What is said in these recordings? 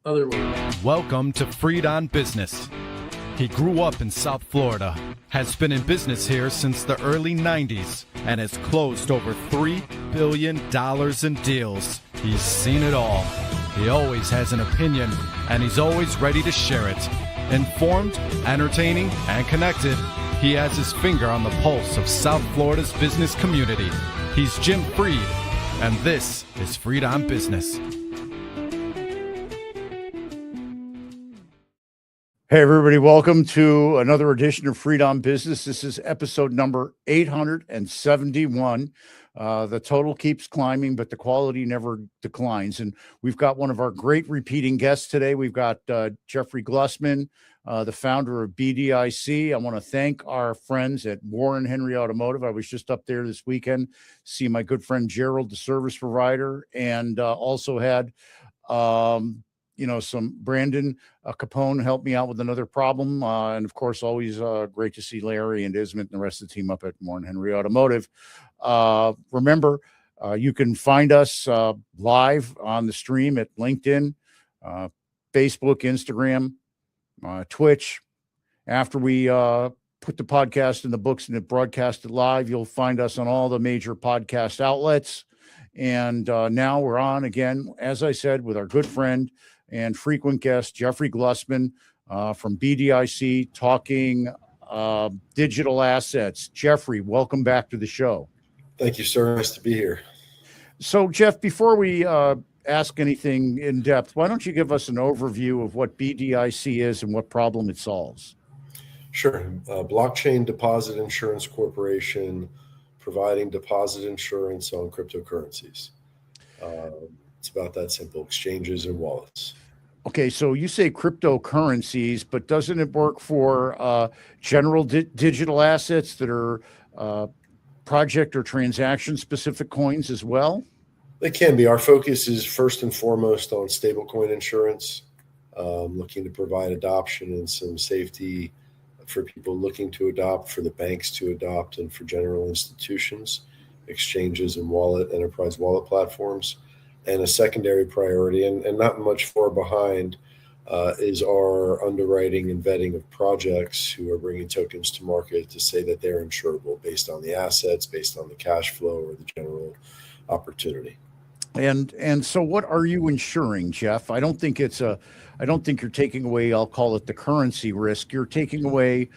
other way. Welcome to Freed on Business. He grew up in South Florida, has been in business here since the early 90s, and has closed over $3 billion in deals. He's seen it all. He always has an opinion, and he's always ready to share it. Informed, entertaining, and connected, he has his finger on the pulse of South Florida's business community. He's Jim Freed, and this is Freed on Business. Hey, everybody. Welcome to another edition of Freed on Business. This is episode number 871. The total keeps climbing, but the quality never declines. And we've got one of our great repeating guests today. We've got Jeffrey Glusman, the founder of BDIC. I want to thank our friends at Warren Henry Automotive. I was just up there this weekend, see my good friend Gerald, the service provider, and also had some Brandon Capone helped me out with another problem. And of course, always great to see Larry and Ismet and the rest of the team up at Warren Henry Automotive. Remember, you can find us live on the stream at LinkedIn, Facebook, Instagram, Twitch. After we put the podcast in the books and it broadcasted live, you'll find us on all the major podcast outlets. And now we're on again, as I said, with our good friend and frequent guest, Jeffrey Glusman from BDIC, talking digital assets. Jeffrey, welcome back to the show. Thank you, sir. Nice to be here. So, Jeff, before we ask anything in depth, why don't you give us an overview of what BDIC is and what problem it solves? Sure. Blockchain Deposit Insurance Corporation, providing deposit insurance on cryptocurrencies. It's about that simple, exchanges and wallets. Okay, so you say cryptocurrencies, but doesn't it work for general digital assets that are project or transaction specific coins as well? They can be. Our focus is first and foremost on stablecoin insurance, looking to provide adoption and some safety for people looking to adopt, for the banks to adopt, and for general institutions, exchanges and enterprise wallet platforms. And a secondary priority, and not much far behind, is our underwriting and vetting of projects who are bringing tokens to market to say that they're insurable based on the assets, based on the cash flow, or the general opportunity. And so what are you insuring, Jeff? I don't think you're taking away, I'll call it the currency risk. You're taking away,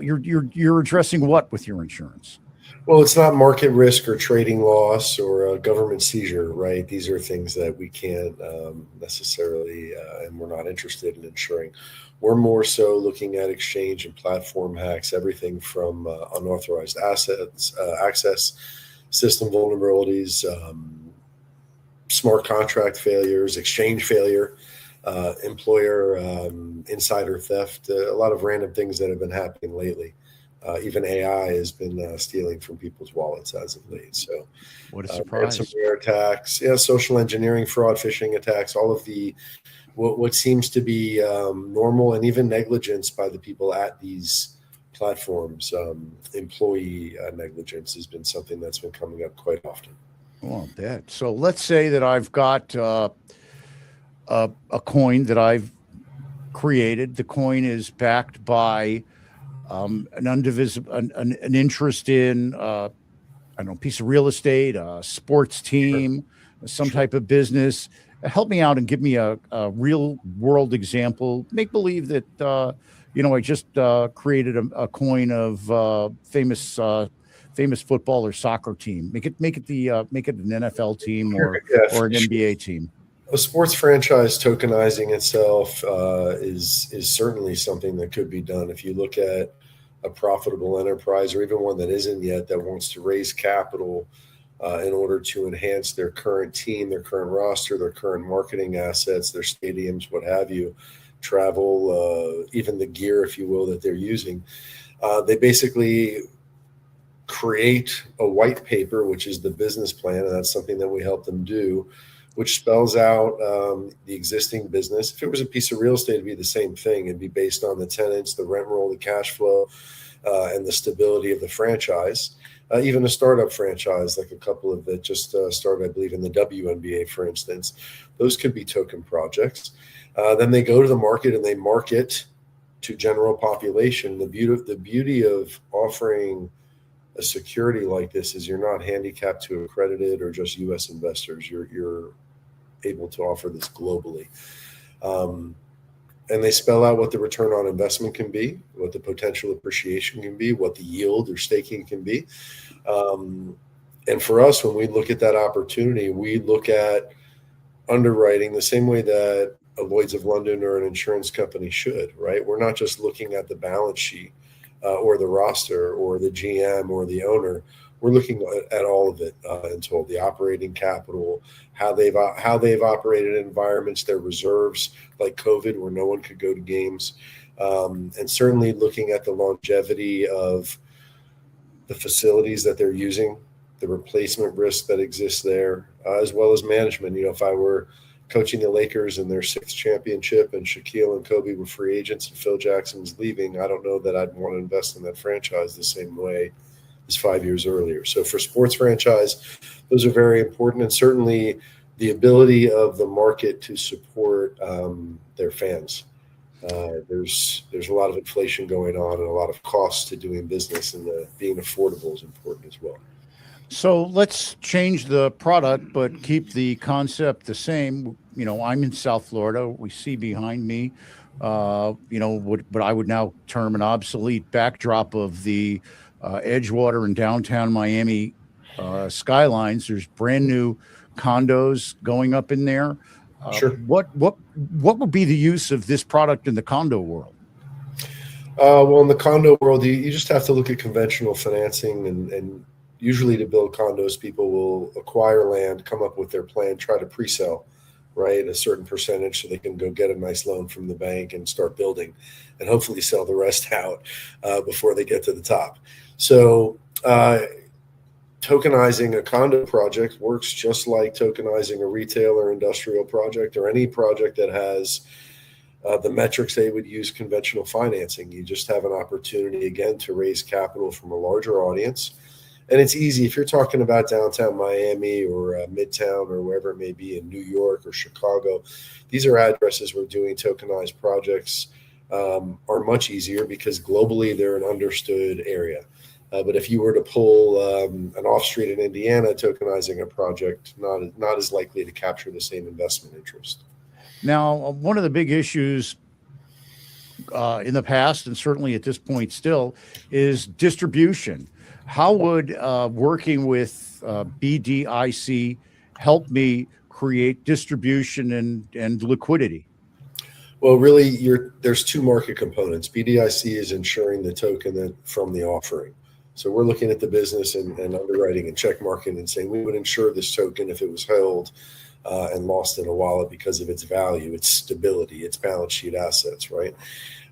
you're addressing what with your insurance? Well, it's not market risk or trading loss or government seizure, right? These are things that we can't necessarily, and we're not interested in insuring. We're more so looking at exchange and platform hacks, everything from unauthorized assets, access, system vulnerabilities, smart contract failures, exchange failure, employer insider theft, a lot of random things that have been happening lately. Even AI has been stealing from people's wallets as of late. So, what a surprise! Ransomware attacks, social engineering, fraud, phishing attacks, all of the what seems to be normal and even negligence by the people at these platforms. Employee negligence has been something that's been coming up quite often. Well, that. So let's say that I've got a coin that I've created. The coin is backed by an interest in, piece of real estate, a sports team, some type of business. Help me out and give me a real world example. Make believe that, I just created a coin of famous football or soccer team. Make it an NFL team or an NBA team. A sports franchise tokenizing itself is certainly something that could be done. If you look at a profitable enterprise, or even one that isn't yet, that wants to raise capital in order to enhance their current team, their current roster, their current marketing assets, their stadiums, what have you, travel, even the gear, if you will, that they're using, they basically create a white paper, which is the business plan, and that's something that we help them do, which spells out the existing business. If it was a piece of real estate, it'd be the same thing. It'd be based on the tenants, the rent roll, the cash flow, and the stability of the franchise. Even a startup franchise, like a couple of that just started, I believe, in the WNBA, for instance, those could be token projects. Then they go to the market and they market to general population. The beauty of offering a security like this is you're not handicapped to accredited or just U.S. investors. You're able to offer this globally. And they spell out what the return on investment can be, what the potential appreciation can be, what the yield or staking can be. And for us, when we look at that opportunity, we look at underwriting the same way that a Lloyd's of London or an insurance company should, right? We're not just looking at the balance sheet or the roster or the GM or the owner. We're looking at all of it until the operating capital, how they've operated in environments, their reserves like COVID where no one could go to games, and certainly looking at the longevity of the facilities that they're using, the replacement risk that exists there, as well as management. If I were coaching the Lakers in their 6th championship and Shaquille and Kobe were free agents and Phil Jackson's leaving, I don't know that I'd want to invest in that franchise the same way as 5 years earlier. So for sports franchise, those are very important, and certainly the ability of the market to support their fans. There's a lot of inflation going on and a lot of costs to doing business, and being affordable is important as well. So let's change the product, but keep the concept the same. I'm in South Florida. We see behind me, what I would now term an obsolete backdrop of the Edgewater and downtown Miami skylines. There's brand new condos going up in there. Sure. What would be the use of this product in the condo world? Well, in the condo world, you just have to look at conventional financing, and usually to build condos, people will acquire land, come up with their plan, try to pre-sell, right, a certain percentage so they can go get a nice loan from the bank and start building, and hopefully sell the rest out before they get to the top. So tokenizing a condo project works just like tokenizing a retail or industrial project or any project that has the metrics they would use conventional financing. You just have an opportunity, again, to raise capital from a larger audience. And it's easy. If you're talking about downtown Miami or Midtown or wherever it may be in New York or Chicago, these are addresses where doing tokenized projects are much easier because globally they're an understood area. But if you were to pull an off street in Indiana, tokenizing a project, not as likely to capture the same investment interest. Now, one of the big issues in the past, and certainly at this point still, is distribution. How would working with BDIC help me create distribution and liquidity? Well, really, there's two market components. BDIC is insuring the token from the offering. So we're looking at the business and underwriting and check marking and saying we would insure this token if it was held and lost in a wallet because of its value, its stability, its balance sheet assets, right?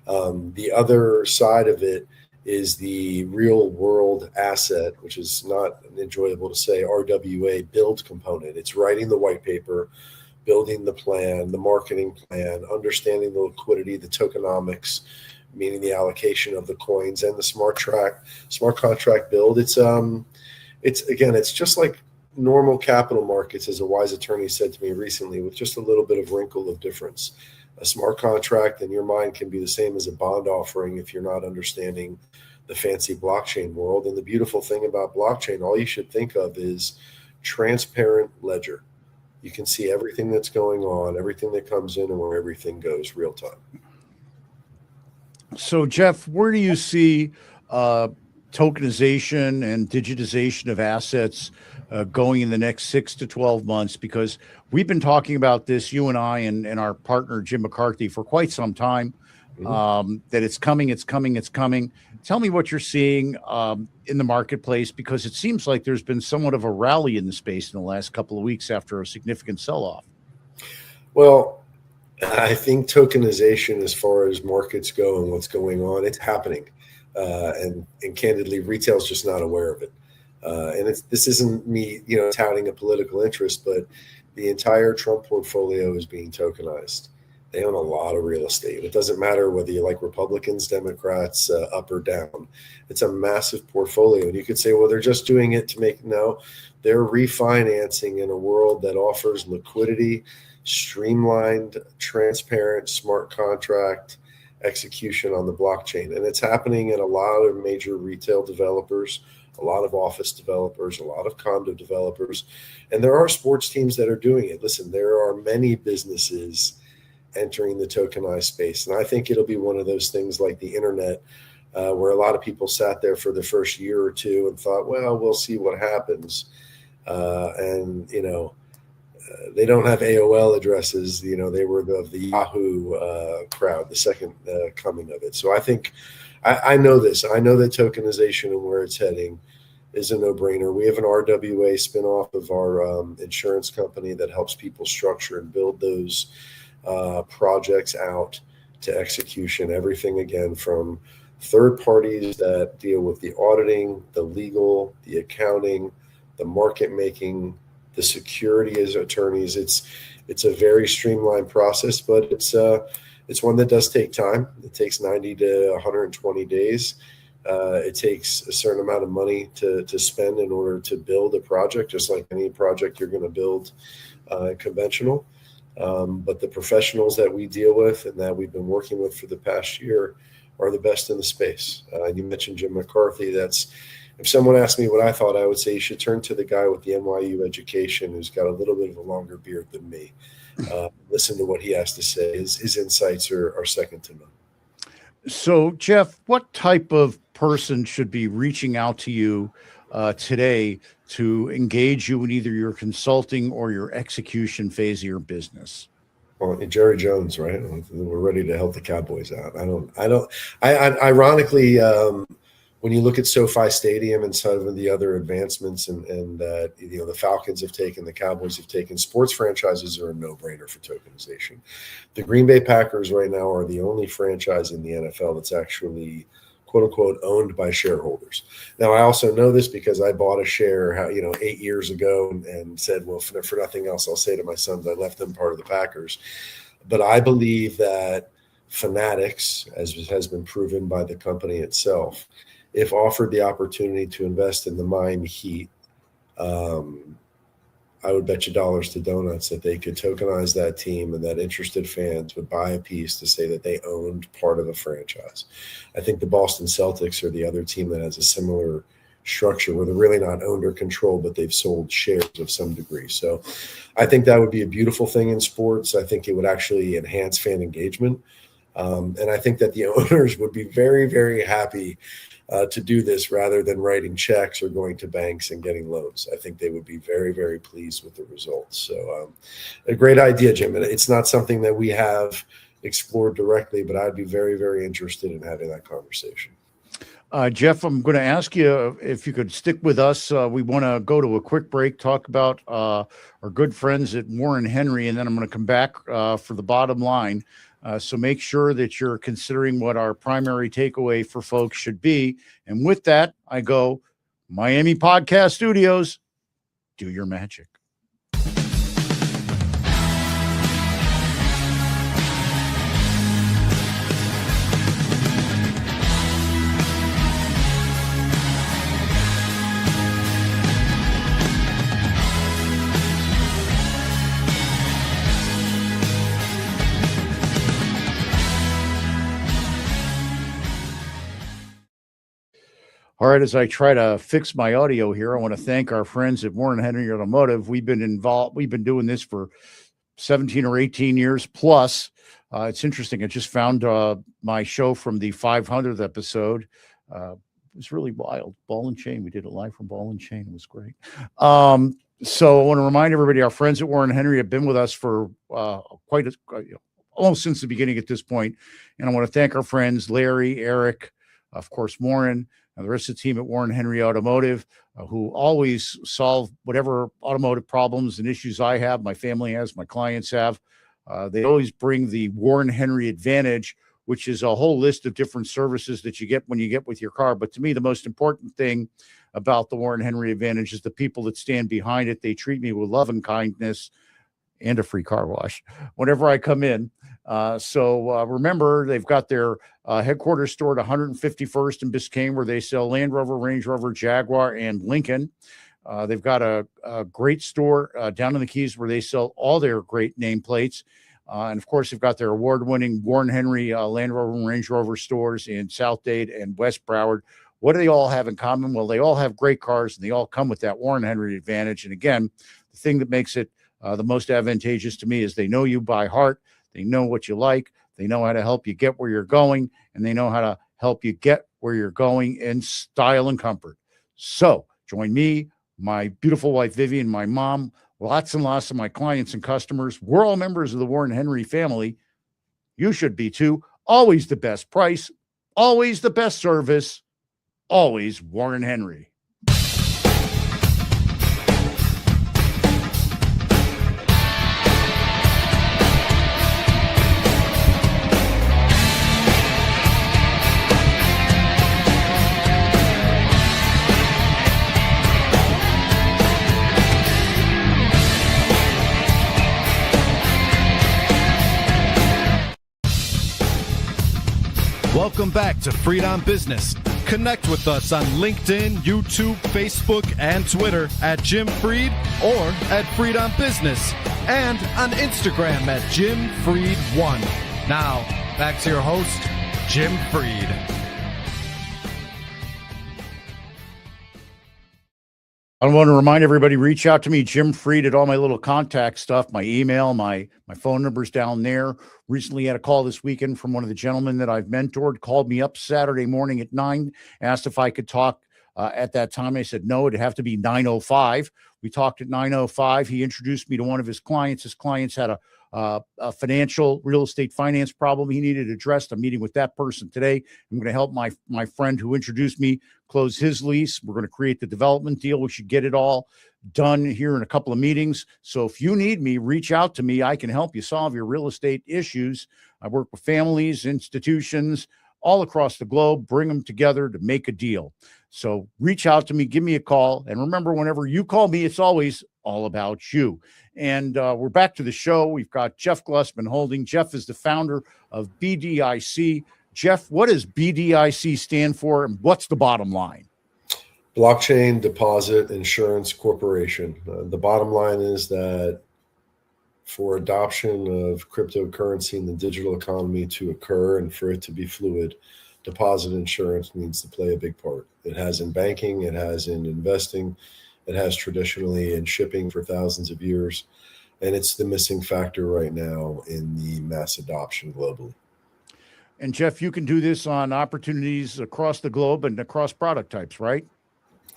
The other side of it is the real world asset, which is not enjoyable to say, RWA build component. It's writing the white paper, building the plan, the marketing plan, understanding the liquidity, the tokenomics, meaning the allocation of the coins, and the smart contract build. It's just like normal capital markets, as a wise attorney said to me recently, with just a little bit of wrinkle of difference. A smart contract in your mind can be the same as a bond offering if you're not understanding the fancy blockchain world. And the beautiful thing about blockchain, all you should think of is transparent ledger. You can see everything that's going on, everything that comes in, and where everything goes real time. So, Jeff, where do you see tokenization and digitization of assets going in the next 6 to 12 months? Because we've been talking about this, you and I and our partner, Jim McCarthy, for quite some time, that it's coming. Tell me what you're seeing in the marketplace, because it seems like there's been somewhat of a rally in the space in the last couple of weeks after a significant sell-off. Well, I think tokenization, as far as markets go and what's going on, it's happening. And candidly, retail's just not aware of it. And this isn't me, touting a political interest, but the entire Trump portfolio is being tokenized. They own a lot of real estate. It doesn't matter whether you like Republicans, Democrats, up or down. It's a massive portfolio. And you could say, well, they're just doing it to make, no, they're refinancing in a world that offers liquidity, streamlined, transparent, smart contract execution on the blockchain. And it's happening in a lot of major retail developers, a lot of office developers, a lot of condo developers. And there are sports teams that are doing it. Listen, there are many businesses entering the tokenized space. And I think it'll be one of those things like the internet, where a lot of people sat there for the first year or two and thought, well, we'll see what happens. And, they don't have AOL addresses. They were of the Yahoo crowd, the second coming of it. So I think I know this. I know that tokenization and where it's heading is a no-brainer. We have an RWA spinoff of our insurance company that helps people structure and build those projects out to execution. Everything, again, from third parties that deal with the auditing, the legal, the accounting, the market making, the security as attorneys. It's a very streamlined process, but it's one that does take time. It takes 90 to 120 days. It takes a certain amount of money to spend in order to build a project, just like any project you're going to build conventional. But the professionals that we deal with and that we've been working with for the past year are the best in the space. You mentioned Jim McCarthy. If someone asked me what I thought, I would say you should turn to the guy with the NYU education who's got a little bit of a longer beard than me. Listen to what he has to say. His insights are second to none. So, Jeff, what type of person should be reaching out to you today to engage you in either your consulting or your execution phase of your business? Well, Jerry Jones, right? We're ready to help the Cowboys out. Ironically, when you look at SoFi Stadium and some of the other advancements and the Falcons have taken, the Cowboys have taken, sports franchises are a no-brainer for tokenization. The Green Bay Packers right now are the only franchise in the NFL that's actually, quote unquote, owned by shareholders. Now, I also know this because I bought a share, 8 years ago and said, well, for nothing else, I'll say to my sons, I left them part of the Packers. But I believe that Fanatics, as has been proven by the company itself, if offered the opportunity to invest in the Miami Heat, I would bet you dollars to donuts that they could tokenize that team and that interested fans would buy a piece to say that they owned part of a franchise. I think the Boston Celtics are the other team that has a similar structure where they're really not owned or controlled, but they've sold shares of some degree. So I think that would be a beautiful thing in sports. I think it would actually enhance fan engagement. And I think that the owners would be very, very happy to do this rather than writing checks or going to banks and getting loans. I think they would be very, very pleased with the results. So a great idea, Jim. And it's not something that we have explored directly, but I'd be very, very interested in having that conversation. Jeff, I'm going to ask you if you could stick with us. We want to go to a quick break, talk about our good friends at Warren Henry, and then I'm going to come back for the bottom line. So make sure that you're considering what our primary takeaway for folks should be. And with that, I go, Miami Podcast Studios, do your magic. All right, as I try to fix my audio here, I want to thank our friends at Warren Henry Automotive. We've been doing this for 17 or 18 years plus. It's interesting. I just found my show from the 500th episode. It was really wild. Ball and Chain. We did it live from Ball and Chain. It was great. So I want to remind everybody, our friends at Warren Henry have been with us for almost since the beginning at this point. And I want to thank our friends, Larry, Eric, of course, Warren, and the rest of the team at Warren Henry Automotive, who always solve whatever automotive problems and issues I have, my family has, my clients have. They always bring the Warren Henry Advantage, which is a whole list of different services that you get when you get with your car. But to me, the most important thing about the Warren Henry Advantage is the people that stand behind it. They treat me with love and kindness and a free car wash whenever I come in. So remember, they've got their headquarters store at 151st in Biscayne, where they sell Land Rover, Range Rover, Jaguar, and Lincoln. They've got a great store down in the Keys where they sell all their great nameplates. And of course, they've got their award-winning Warren Henry Land Rover and Range Rover stores in South Dade and West Broward. What do they all have in common? Well, they all have great cars, and they all come with that Warren Henry advantage. And again, the thing that makes it the most advantageous to me is they know you by heart. They know what you like. They know how to help you get where you're going, and they know how to help you get where you're going in style and comfort. So join me, my beautiful wife, Vivian, my mom, lots and lots of my clients and customers. We're all members of the Warren Henry family. You should be too. Always the best price, always the best service, always Warren Henry. Welcome back to Freed on Business. Connect with us on LinkedIn, YouTube, Facebook, and Twitter at Jim Freed or at Freed on Business, and on Instagram at Jim Freed1. Now, back to your host, Jim Freed. I want to remind everybody, reach out to me, Jim Freed, at all my little contact stuff, my email, my phone number's down there. Recently had a call this weekend from one of the gentlemen that I've mentored, called me up Saturday morning at 9, asked if I could talk at that time. I said, no, it'd have to be 9:05. We talked at 9:05. He introduced me to one of his clients. His clients had a financial real estate finance problem he needed addressed. I'm meeting with that person today. I'm going to help my friend who introduced me close his lease. We're going to create the development deal. We should get it all done here in a couple of meetings. So if you need me, reach out to me. I can help you solve your real estate issues. I work with families, institutions all across the globe, bring them together to make a deal. So reach out to me, give me a call. And remember, whenever you call me, it's always all about you. And we're back to the show. We've got Jeff Glusman holding. Jeff is the founder of BDIC. Jeff, what does BDIC stand for, and what's the bottom line? Blockchain Deposit Insurance Corporation. The bottom line is that for adoption of cryptocurrency in the digital economy to occur and for it to be fluid, deposit insurance needs to play a big part. It has in banking, it has in investing, it has traditionally in shipping for thousands of years, and it's the missing factor right now in the mass adoption globally. And Jeff, you can do this on opportunities across the globe and across product types, right?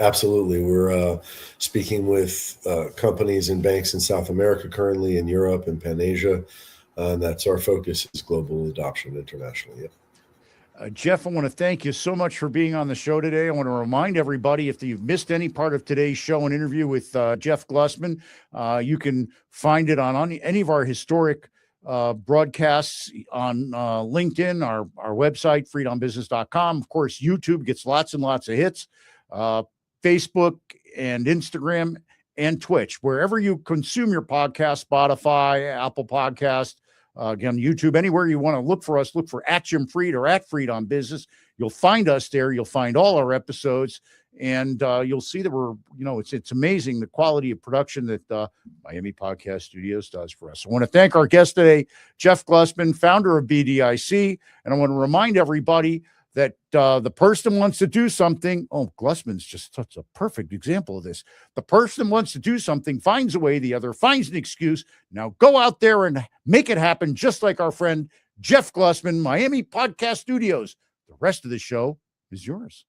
Absolutely. We're speaking with companies and banks in South America currently, in Europe and Pan-Asia. And that's our focus, is global adoption internationally. Yeah. Jeff, I want to thank you so much for being on the show today. I want to remind everybody, if you've missed any part of today's show and interview with Jeff Glusman, you can find it on any of our historic broadcasts on LinkedIn, our website, freedombusiness.com. Of course, YouTube gets lots and lots of hits. Facebook and Instagram and Twitch, wherever you consume your podcast, Spotify, Apple Podcast, again, YouTube, anywhere you want to look for us, look for at Jim Freed or at Freed on Business. You'll find us there. You'll find all our episodes, and you'll see that we're, it's amazing the quality of production that Miami Podcast Studios does for us. I want to thank our guest today, Jeff Glusman, founder of BDIC, and I want to remind everybody that the person wants to do something. Oh, Glusman's just such a perfect example of this. The person wants to do something, finds a way, the other finds an excuse. Now go out there and make it happen, just like our friend Jeff Glusman, Miami Podcast Studios. The rest of the show is yours.